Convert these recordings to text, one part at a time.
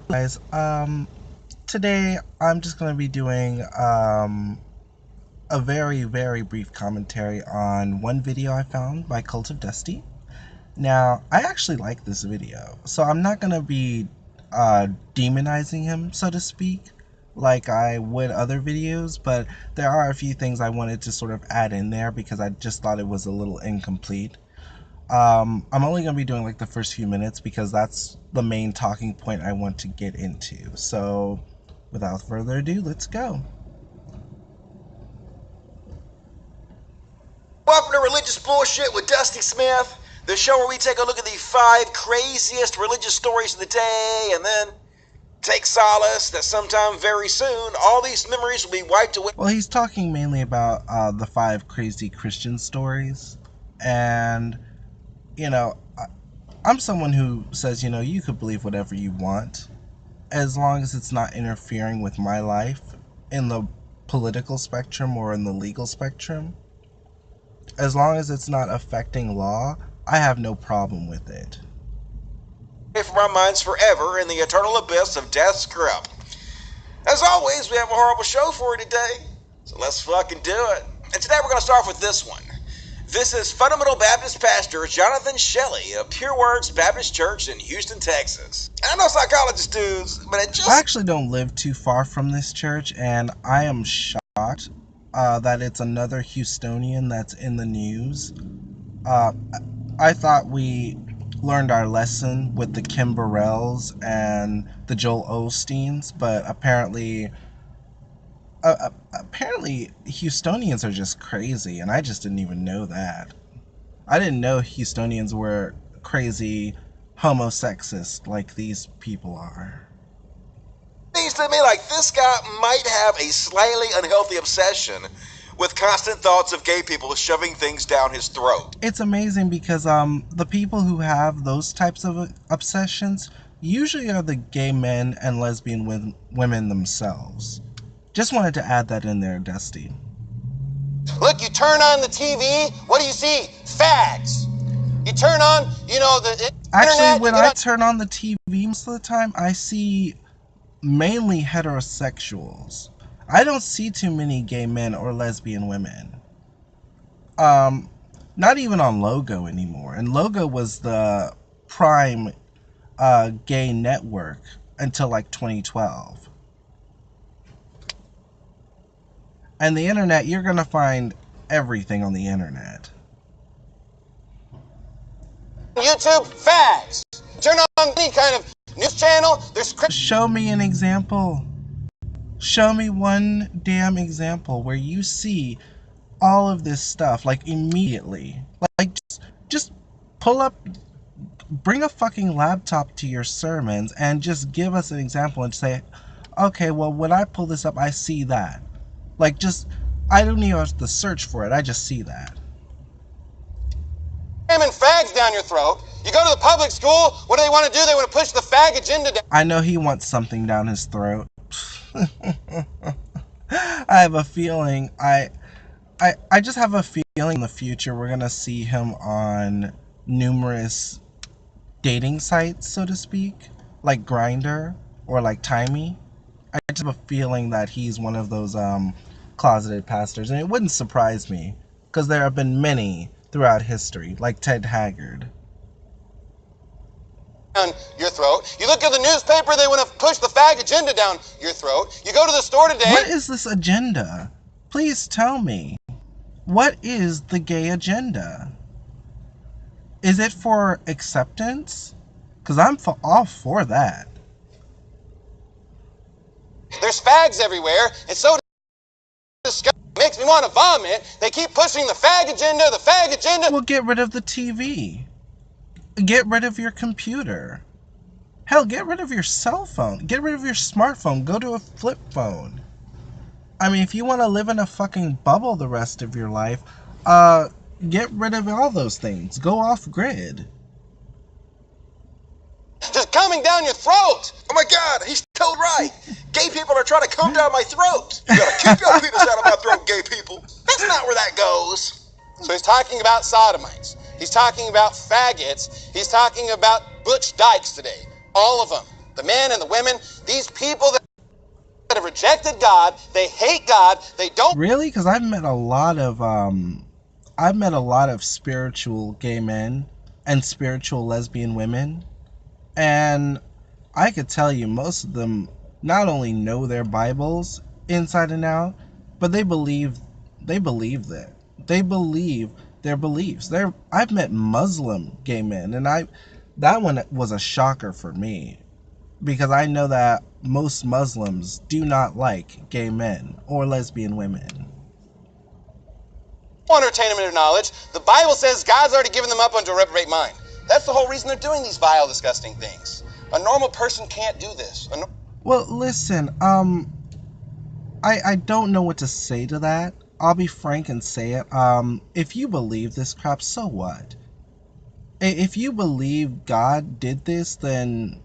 Guys, today I'm just going to be doing a very brief commentary on one video I found by Cult of Dusty. Now, I actually like this video, so I'm not going to be demonizing him, so to speak, like I would other videos, but there are a few things I wanted to sort of add in there because I just thought it was a little incomplete. I'm only going to be doing like the first few minutes because that's the main talking point I want to get into. So, without further ado, let's go. Welcome to Religious Bullshit with Dusty Smith, the show where we take a look at the 5 craziest religious stories of the day and then take solace that sometime very soon all these memories will be wiped away. Well, he's talking mainly about the 5 crazy Christian stories, and you know, I'm someone who says, you could believe whatever you want as long as it's not interfering with my life in the political spectrum or in the legal spectrum. As long as it's not affecting law, I have no problem with it. From our minds forever in the eternal abyss of death's grip. As always, we have a horrible show for you today, so let's fucking do it. And today we're going to start off with this one. This is Fundamental Baptist Pastor Jonathan Shelley of Pure Words Baptist Church in Houston, Texas. And I know psychologist dudes, but I actually don't live too far from this church, and I am shocked that it's another Houstonian that's in the news. I thought we learned our lesson with the Kim Burrells and the Joel Osteens, but apparently Houstonians are just crazy, and I just didn't even know that. I didn't know Houstonians were crazy homosexist like these people are. Seems to me like this guy might have a slightly unhealthy obsession with constant thoughts of gay people shoving things down his throat. It's amazing because the people who have those types of obsessions usually are the gay men and lesbian women themselves. Just wanted to add that in there, Dusty. Look, you turn on the TV, what do you see? Fags. You turn on, the Actually, internet, when I turn on the TV most of the time, I see mainly heterosexuals. I don't see too many gay men or lesbian women. Not even on Logo anymore. And Logo was the prime gay network until like 2012. And the internet, you're gonna find everything on the internet. YouTube, fags. Turn on any kind of news channel, there's... Show me an example. Show me one damn example where you see all of this stuff, like, immediately. Like, just pull up, bring a fucking laptop to your sermons and just give us an example and say, okay, well, when I pull this up, I see that. Like, I don't even have to search for it, I just see that. Jamming fags down your throat. You go to the public school, what do they want to do? They want to push the fag agenda down. I know he wants something down his throat. I have a feeling, I just have a feeling in the future we're gonna see him on numerous dating sites, so to speak, like Grindr or like Timey. I just have a feeling that he's one of those closeted pastors, and it wouldn't surprise me because there have been many throughout history, like Ted Haggard. Down your throat. You look at the newspaper, they want to push the fag agenda down your throat. You go to the store today. What is this agenda? Please tell me. What is the gay agenda? Is it for acceptance? Because I'm all for that. There's fags everywhere, and so disgusting. Makes me want to vomit. They keep pushing the fag agenda, the fag agenda. Well, get rid of the TV. Get rid of your computer. Hell, get rid of your cell phone. Get rid of your smartphone. Go to a flip phone. I mean, if you want to live in a fucking bubble the rest of your life, get rid of all those things. Go off grid. Just coming down your throat. Oh my God, he's totally right. Gay people are trying to come down my throat. You gotta keep your penis out of my throat, gay people. That's not where that goes. So he's talking about sodomites. He's talking about faggots. He's talking about butch dykes today. All of them. The men and the women, these people that have rejected God, they hate God, they don't... Really? Because I've met a lot of spiritual gay men and spiritual lesbian women, and I could tell you most of them not only know their Bibles inside and out, but they believe that. They believe their beliefs. I've met Muslim gay men, and that one was a shocker for me, because I know that most Muslims do not like gay men or lesbian women. entertain them in their knowledge. The Bible says God's already given them up unto a reprobate mind. That's the whole reason they're doing these vile, disgusting things. A normal person can't do this. Well, listen, I don't know what to say to that. I'll be frank and say it. If you believe this crap, so what? If you believe God did this, then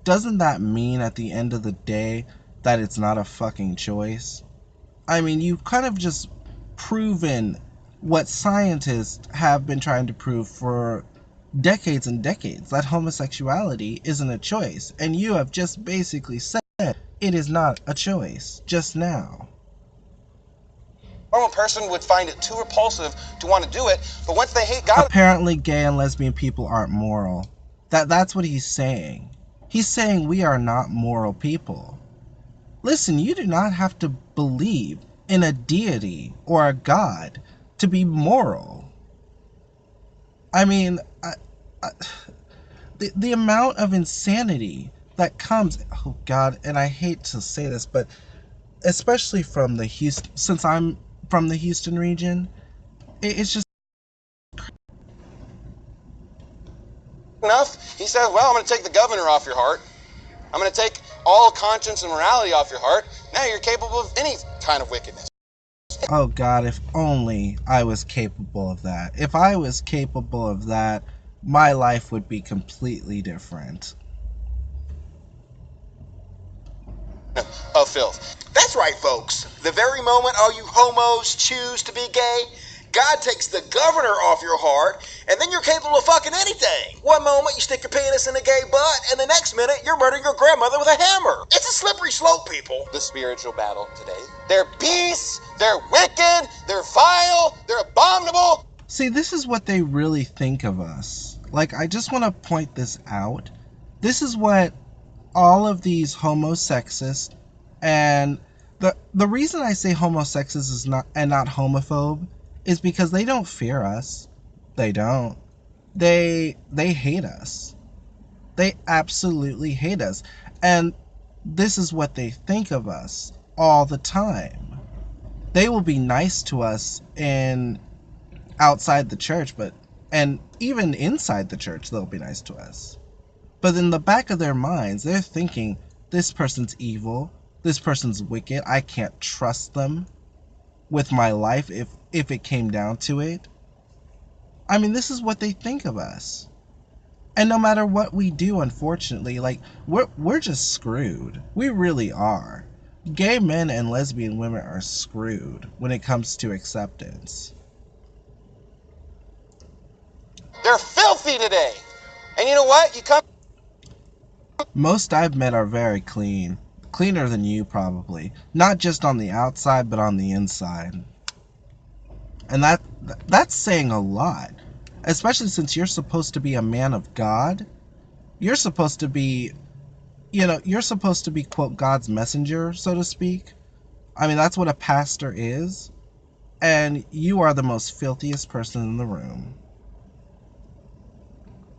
doesn't that mean at the end of the day that it's not a fucking choice? I mean, you've kind of just proven what scientists have been trying to prove for decades and decades, that homosexuality isn't a choice, and you have just basically said it is not a choice just now. A normal person would find it too repulsive to want to do it, but once they hate God... Apparently gay and lesbian people aren't moral. That's what he's saying. He's saying we are not moral people. Listen, you do not have to believe in a deity or a god to be moral. I mean, the amount of insanity that comes, oh God, and I hate to say this, but especially from the Houston, since I'm from the Houston region, it's just enough. He says, well, I'm going to take the governor off your heart. I'm going to take all conscience and morality off your heart. Now you're capable of any kind of wickedness. Oh God, if only I was capable of that. If I was capable of that, my life would be completely different. Of filth. That's right, folks. The very moment all you homos choose to be gay, God takes the governor off your heart, and then you're capable of fucking anything. One moment you stick your penis in a gay butt, and the next minute you're murdering your grandmother with a hammer. It's a slippery slope, people. The spiritual battle today. They're beasts, they're wicked, they're vile, they're abominable. See, this is what they really think of us. Like, I just want to point this out. This is what all of these homosexist, and the reason I say homosexist is not homophobe is because they don't fear us. They don't. They hate us. They absolutely hate us. And this is what they think of us all the time. They will be nice to us outside the church, and even inside the church they'll be nice to us. But in the back of their minds, they're thinking, this person's evil, this person's wicked, I can't trust them with my life if it came down to it. I mean, this is what they think of us. And no matter what we do, unfortunately, like, we're just screwed. We really are. Gay men and lesbian women are screwed when it comes to acceptance. They're filthy today. And you know what? Most I've met are very clean. Cleaner than you, probably. Not just on the outside, but on the inside. And that's saying a lot. Especially since you're supposed to be a man of God. You're supposed to be, you're supposed to be, quote, God's messenger, so to speak. I mean, that's what a pastor is. And you are the most filthiest person in the room.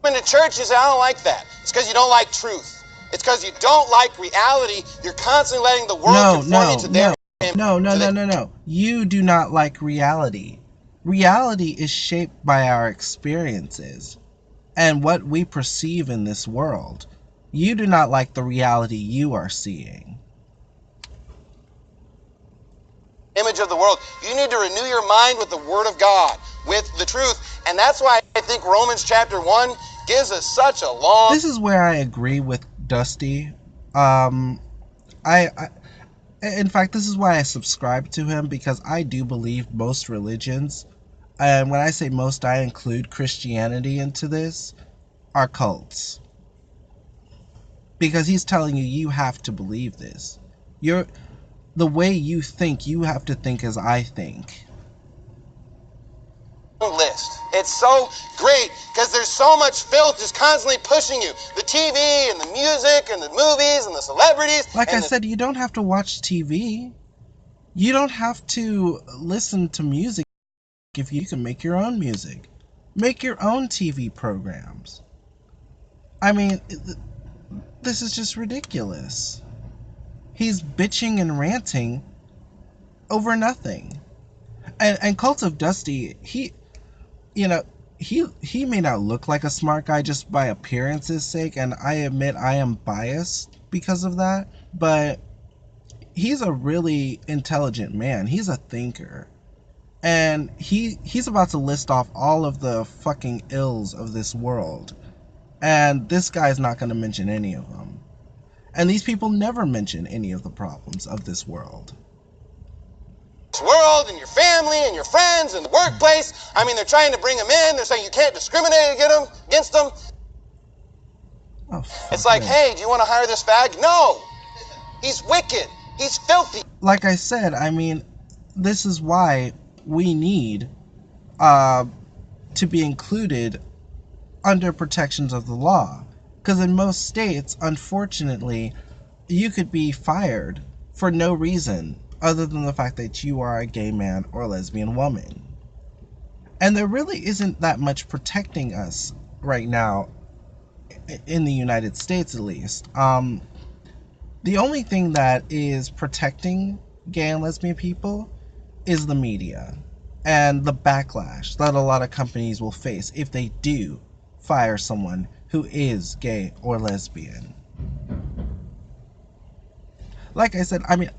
In the church, you say, I don't like that. It's because you don't like truth. It's because you don't like reality. You're constantly letting the world conform you to their... No. You do not like reality. Reality is shaped by our experiences and what we perceive in this world. You do not like the reality you are seeing. Image of the world. You need to renew your mind with the Word of God, with the truth. And that's why I think Romans chapter 1 gives us such a long... This is where I agree with Dusty. In fact, this is why I subscribe to him, because I do believe most religions, and when I say most, I include Christianity into this, are cults. because he's telling you you have to believe this. The way you think, you have to think as I think. List. It's so great because there's so much filth just constantly pushing you. The TV and the music and the movies and the celebrities. Like I said, you don't have to watch TV. You don't have to listen to music if you can make your own music. Make your own TV programs. I mean, this is just ridiculous. He's bitching and ranting over nothing. And Cult of Dusty, he may not look like a smart guy just by appearance's sake, and I admit I am biased because of that, but he's a really intelligent man. He's a thinker. And he's about to list off all of the fucking ills of this world. And this guy's not going to mention any of them. And these people never mention any of the problems of this world. World and your family and your friends and the workplace. I mean, they're trying to bring them in. They're saying you can't discriminate against them. Oh, it's like, hey, do you want to hire this fag? No. He's wicked. He's filthy. Like I said, I mean, this is why we need to be included under protections of the law. Because in most states, unfortunately, you could be fired for no reason other than the fact that you are a gay man or a lesbian woman. And there really isn't that much protecting us right now, in the United States at least. The only thing that is protecting gay and lesbian people is the media and the backlash that a lot of companies will face if they do fire someone who is gay or lesbian. Like I said, I mean,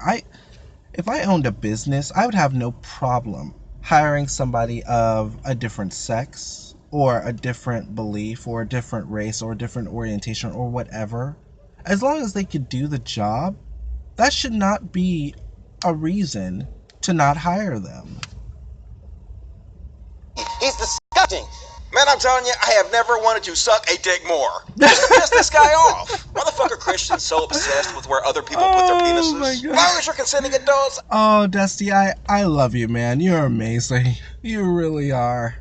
if I owned a business, I would have no problem hiring somebody of a different sex or a different belief or a different race or a different orientation or whatever. As long as they could do the job, that should not be a reason to not hire them. He's disgusting. Man, I'm telling you, I have never wanted to suck a dick more. Just to piss this guy off. Why the fuck are Christians so obsessed with where other people put their penises? My God. Why was your consenting adults? Oh, Dusty, I love you, man. You're amazing. You really are.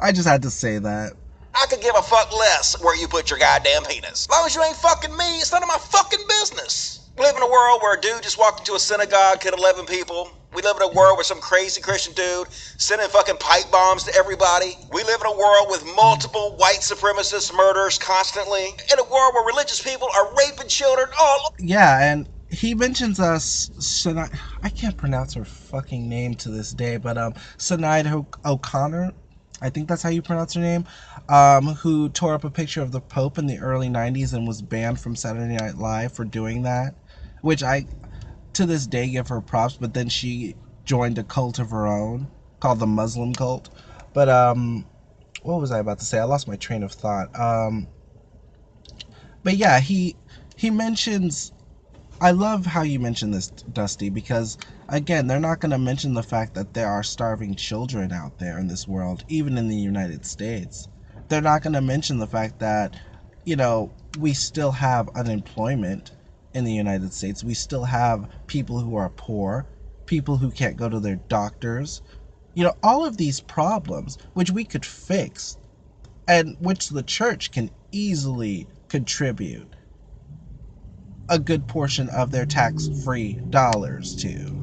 I just had to say that. I could give a fuck less where you put your goddamn penis. As long as you ain't fucking me, it's none of my fucking business. We live in a world where a dude just walked into a synagogue, killed 11 people. We live in a world where some crazy Christian dude sending fucking pipe bombs to everybody. We live in a world with multiple white supremacist murders constantly. In a world where religious people are raping children all. Yeah, and he mentions Sinead, I can't pronounce her fucking name to this day, but Sinead O'Connor, I think that's how you pronounce her name, who tore up a picture of the Pope in the early 90s and was banned from Saturday Night Live for doing that, which I, to this day, give her props, but then she joined a cult of her own called the Muslim cult. But, what was I about to say? I lost my train of thought. But yeah, he mentions, I love how you mention this, Dusty, because, again, they're not going to mention the fact that there are starving children out there in this world, even in the United States. They're not going to mention the fact that, you know, we still have unemployment in the United States. We still have people who are poor, people who can't go to their doctors. You know, all of these problems, which we could fix, and which the church can easily contribute a good portion of their tax-free dollars to.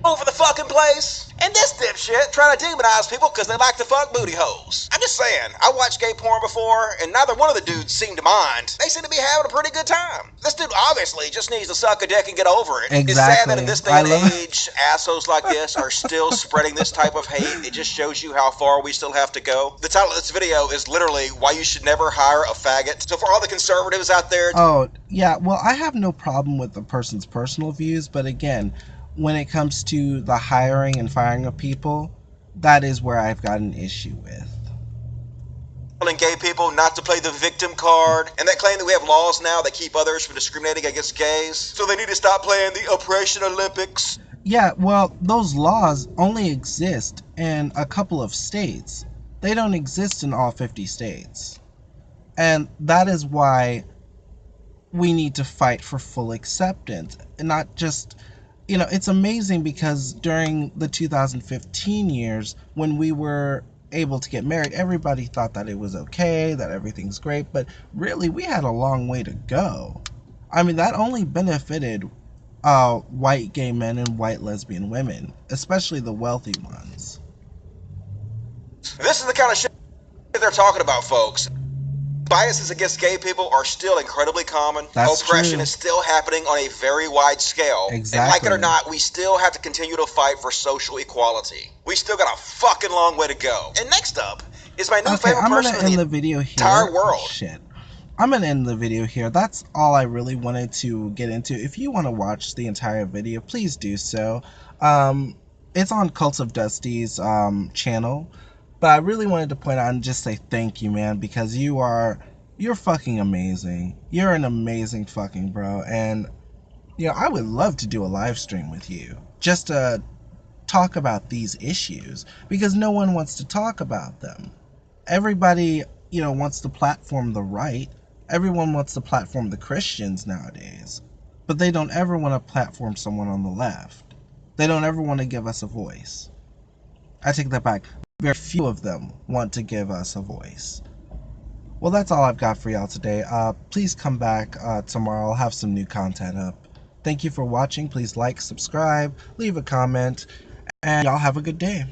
Over the fucking place. And this dipshit trying to demonize people because they like to fuck booty holes. I'm just saying, I watched gay porn before, and neither one of the dudes seemed to mind. They seem to be having a pretty good time. This dude obviously just needs to suck a dick and get over it. Exactly. It's sad that in this day and age, assholes like this are still spreading this type of hate. It just shows you how far we still have to go. The title of this video is literally why you should never hire a faggot. So for all the conservatives out there... Oh, yeah, well, I have no problem with the person's personal views, but again, when it comes to the hiring and firing of people, that is where I've got an issue with. Telling gay people not to play the victim card, and that claim that we have laws now that keep others from discriminating against gays, so they need to stop playing the Oppression Olympics. Yeah, well, those laws only exist in a couple of states. They don't exist in all 50 states. And that is why we need to fight for full acceptance and not just, it's amazing because during the 2015 years when we were able to get married, everybody thought that it was okay, that everything's great, but really we had a long way to go. I mean, that only benefited white gay men and white lesbian women, especially the wealthy ones. This is the kind of shit they're talking about, folks. Biases against gay people are still incredibly common. That's Oppression true. is still happening on a very wide scale. Exactly. And like it or not, we still have to continue to fight for social equality. We still got a fucking long way to go. And next up is my new favorite person in the video here. entire world. Oh, shit. I'm gonna end the video here. That's all I really wanted to get into. If you want to watch the entire video, please do so. It's on Cult of Dusty's channel. But I really wanted to point out and just say thank you, man, because you're fucking amazing. You're an amazing fucking bro. And, I would love to do a live stream with you just to talk about these issues because no one wants to talk about them. Everybody, wants to platform the right. Everyone wants to platform the Christians nowadays. But they don't ever want to platform someone on the left. They don't ever want to give us a voice. I take that back. Very few of them want to give us a voice. Well, that's all I've got for y'all today. Please come back tomorrow. I'll have some new content up. Thank you for watching. Please like, subscribe, leave a comment, and y'all have a good day.